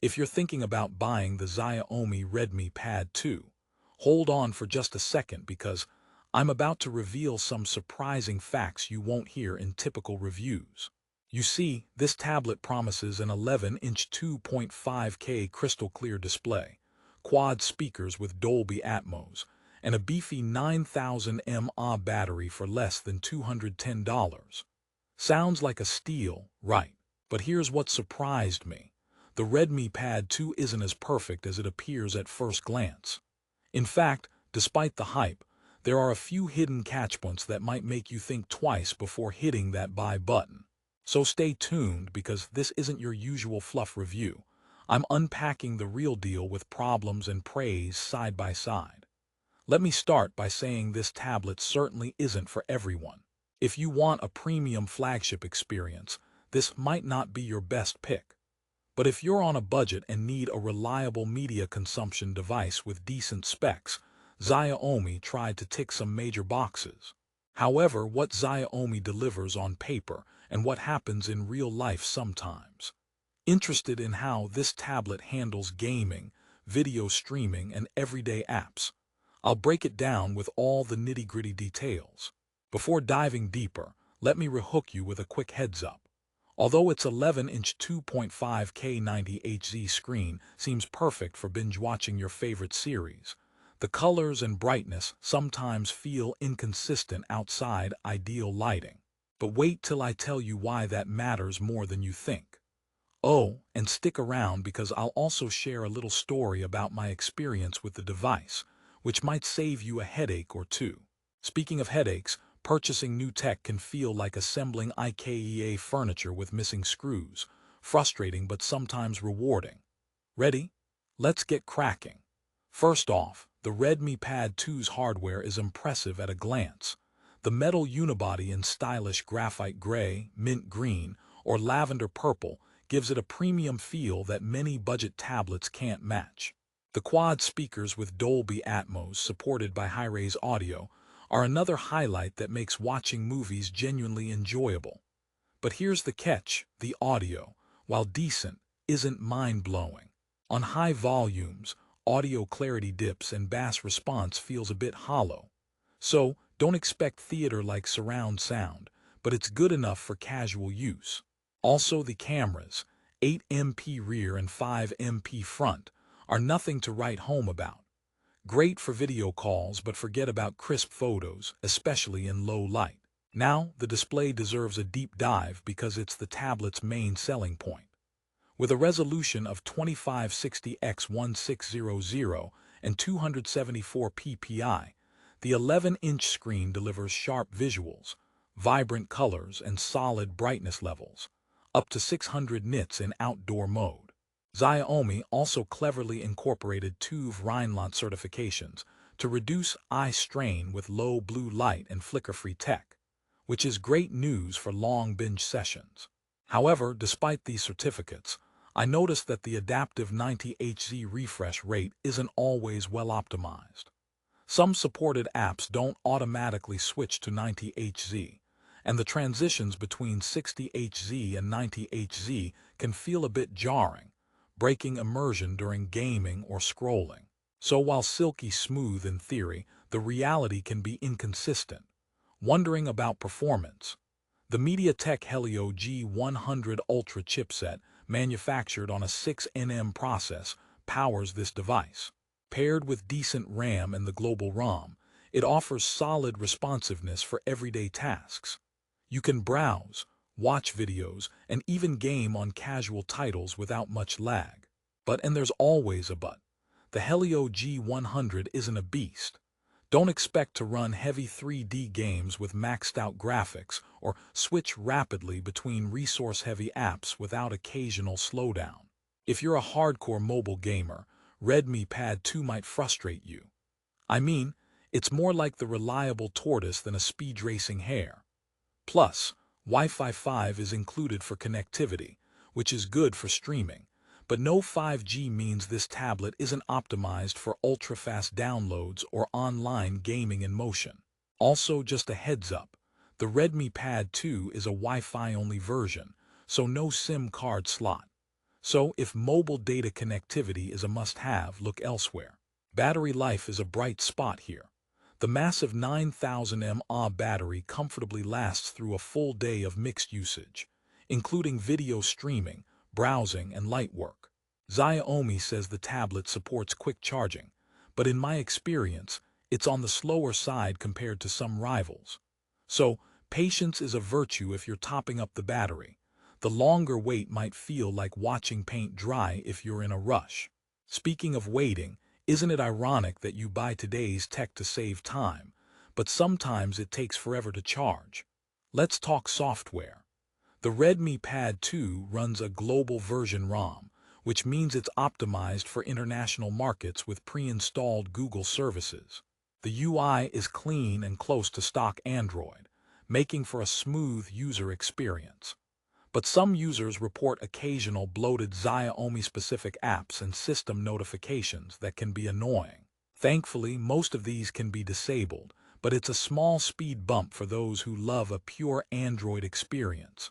If you're thinking about buying the Xiaomi Redmi Pad 2, hold on for just a second because I'm about to reveal some surprising facts you won't hear in typical reviews. You see, this tablet promises an 11-inch 2.5K crystal-clear display, quad speakers with Dolby Atmos, and a beefy 9000 mAh battery for less than $210. Sounds like a steal, right? But here's what surprised me. The Redmi Pad 2 isn't as perfect as it appears at first glance. In fact, despite the hype, there are a few hidden catch points that might make you think twice before hitting that buy button. So stay tuned because this isn't your usual fluff review. I'm unpacking the real deal with problems and praise side by side. Let me start by saying this tablet certainly isn't for everyone. If you want a premium flagship experience, this might not be your best pick. But if you're on a budget and need a reliable media consumption device with decent specs, Xiaomi tried to tick some major boxes. However, what Xiaomi delivers on paper and what happens in real life sometimes. Interested in how this tablet handles gaming, video streaming, and everyday apps? I'll break it down with all the nitty-gritty details. Before diving deeper, let me rehook you with a quick heads-up. Although its 11-inch 2.5K 90Hz screen seems perfect for binge-watching your favorite series, the colors and brightness sometimes feel inconsistent outside ideal lighting. But wait till I tell you why that matters more than you think. Oh, and stick around because I'll also share a little story about my experience with the device, which might save you a headache or two. Speaking of headaches, purchasing new tech can feel like assembling IKEA furniture with missing screws, frustrating but sometimes rewarding. Ready? Let's get cracking. First off, the Redmi Pad 2's hardware is impressive at a glance. The metal unibody in stylish graphite gray, mint green, or lavender purple gives it a premium feel that many budget tablets can't match. The quad speakers with Dolby Atmos supported by hi-res audio are another highlight that makes watching movies genuinely enjoyable. But here's the catch: the audio, while decent, isn't mind-blowing. On high volumes, audio clarity dips and bass response feels a bit hollow. So, don't expect theater-like surround sound, but it's good enough for casual use. Also, the cameras, 8MP rear and 5MP front, are nothing to write home about. Great for video calls, but forget about crisp photos, especially in low light. Now, the display deserves a deep dive because it's the tablet's main selling point. With a resolution of 2560x1600 and 274 ppi, the 11-inch screen delivers sharp visuals, vibrant colors, and solid brightness levels, up to 600 nits in outdoor mode. Xiaomi also cleverly incorporated TÜV Rheinland certifications to reduce eye strain with low blue light and flicker-free tech, which is great news for long binge sessions. However, despite these certificates, I noticed that the adaptive 90Hz refresh rate isn't always well optimized. Some supported apps don't automatically switch to 90Hz, and the transitions between 60Hz and 90Hz can feel a bit jarring, breaking immersion during gaming or scrolling. So while silky smooth in theory, the reality can be inconsistent. Wondering about performance? The MediaTek Helio G99 Ultra chipset, manufactured on a 6nm process, powers this device. Paired with decent RAM and the global ROM, it offers solid responsiveness for everyday tasks. You can browse, watch videos, and even game on casual titles without much lag. And there's always a but. The Helio G99 isn't a beast. Don't expect to run heavy 3D games with maxed-out graphics or switch rapidly between resource-heavy apps without occasional slowdown. If you're a hardcore mobile gamer, Redmi Pad 2 might frustrate you. I mean, it's more like the reliable tortoise than a speed racing hare. Plus, Wi-Fi 5 is included for connectivity, which is good for streaming, but no 5G means this tablet isn't optimized for ultra-fast downloads or online gaming in motion. Also, just a heads up, the Redmi Pad 2 is a Wi-Fi only version, so no SIM card slot. So if mobile data connectivity is a must-have, look elsewhere. Battery life is a bright spot here. The massive 9000 mAh battery comfortably lasts through a full day of mixed usage, including video streaming, browsing, and light work. Xiaomi says the tablet supports quick charging, but in my experience, it's on the slower side compared to some rivals. So, patience is a virtue if you're topping up the battery. The longer wait might feel like watching paint dry if you're in a rush. Speaking of waiting, isn't it ironic that you buy today's tech to save time, but sometimes it takes forever to charge? Let's talk software. The Redmi Pad 2 runs a global version ROM, which means it's optimized for international markets with pre-installed Google services. The UI is clean and close to stock Android, making for a smooth user experience. But some users report occasional bloated Xiaomi-specific apps and system notifications that can be annoying. Thankfully, most of these can be disabled, but it's a small speed bump for those who love a pure Android experience.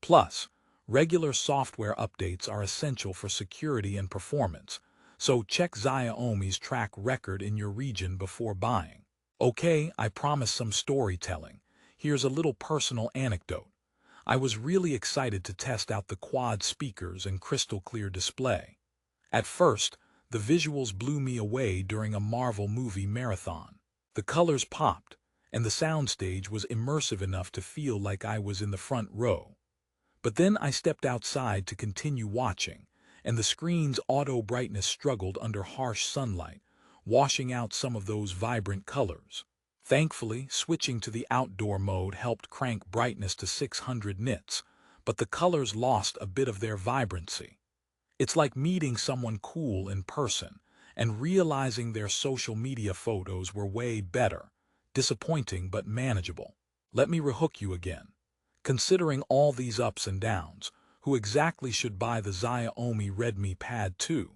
Plus, regular software updates are essential for security and performance, so check Xiaomi's track record in your region before buying. Okay, I promise some storytelling. Here's a little personal anecdote. I was really excited to test out the quad speakers and crystal-clear display. At first, the visuals blew me away during a Marvel movie marathon. The colors popped, and the soundstage was immersive enough to feel like I was in the front row. But then I stepped outside to continue watching, and the screen's auto brightness struggled under harsh sunlight, washing out some of those vibrant colors. Thankfully, switching to the outdoor mode helped crank brightness to 600 nits, but the colors lost a bit of their vibrancy. It's like meeting someone cool in person and realizing their social media photos were way better, disappointing but manageable. Let me rehook you again. Considering all these ups and downs, who exactly should buy the Xiaomi Redmi Pad 2?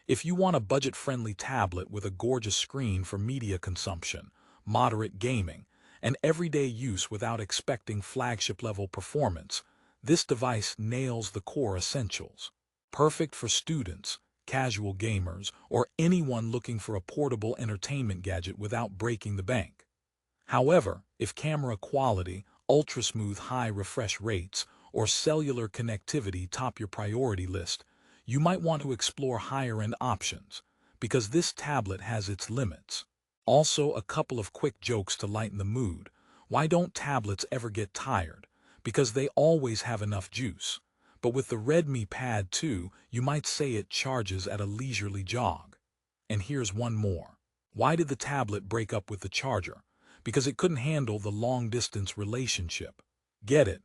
If you want a budget-friendly tablet with a gorgeous screen for media consumption, moderate gaming, and everyday use without expecting flagship-level performance, this device nails the core essentials. Perfect for students, casual gamers, or anyone looking for a portable entertainment gadget without breaking the bank. However, if camera quality, ultra-smooth high refresh rates, or cellular connectivity top your priority list, you might want to explore higher-end options, because this tablet has its limits. Also, a couple of quick jokes to lighten the mood. Why don't tablets ever get tired? Because they always have enough juice. But with the Redmi Pad 2, you might say it charges at a leisurely jog. And here's one more. Why did the tablet break up with the charger? Because it couldn't handle the long-distance relationship. Get it?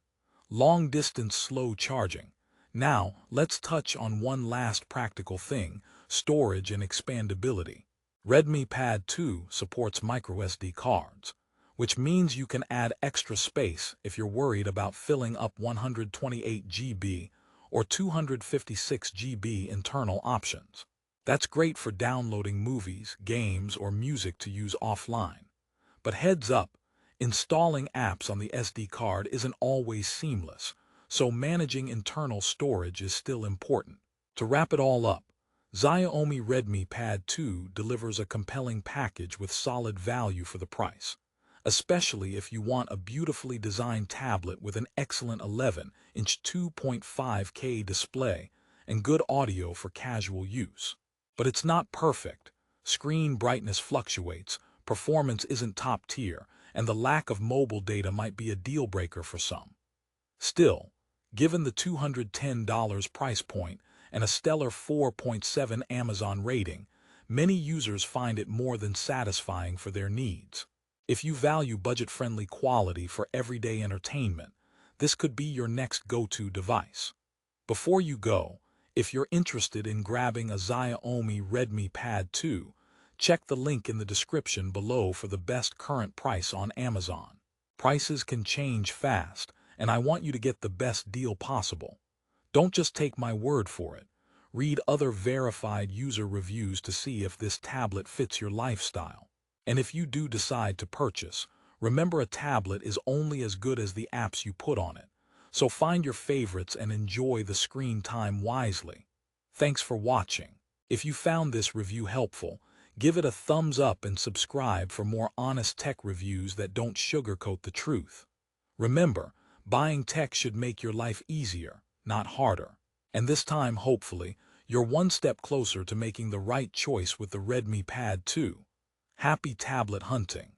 Long-distance slow charging. Now, let's touch on one last practical thing: storage and expandability. Redmi Pad 2 supports microSD cards, which means you can add extra space if you're worried about filling up 128 GB or 256 GB internal options. That's great for downloading movies, games, or music to use offline. But heads up, installing apps on the SD card isn't always seamless, so managing internal storage is still important. To wrap it all up, Xiaomi Redmi Pad 2 delivers a compelling package with solid value for the price, especially if you want a beautifully designed tablet with an excellent 11-inch 2.5K display and good audio for casual use. But it's not perfect. Screen brightness fluctuates, performance isn't top tier, and the lack of mobile data might be a deal breaker for some. Still, given the $210 price point and a stellar 4.7 Amazon rating, many users find it more than satisfying for their needs. If you value budget-friendly quality for everyday entertainment, this could be your next go-to device. Before you go, if you're interested in grabbing a Xiaomi Redmi Pad 2, check the link in the description below for the best current price on Amazon. Prices can change fast, and I want you to get the best deal possible. Don't just take my word for it. Read other verified user reviews to see if this tablet fits your lifestyle. And if you do decide to purchase, remember a tablet is only as good as the apps you put on it. So find your favorites and enjoy the screen time wisely. Thanks for watching. If you found this review helpful, give it a thumbs up and subscribe for more honest tech reviews that don't sugarcoat the truth. Remember, buying tech should make your life easier, not harder. And this time, hopefully, you're one step closer to making the right choice with the Redmi Pad 2. Happy tablet hunting!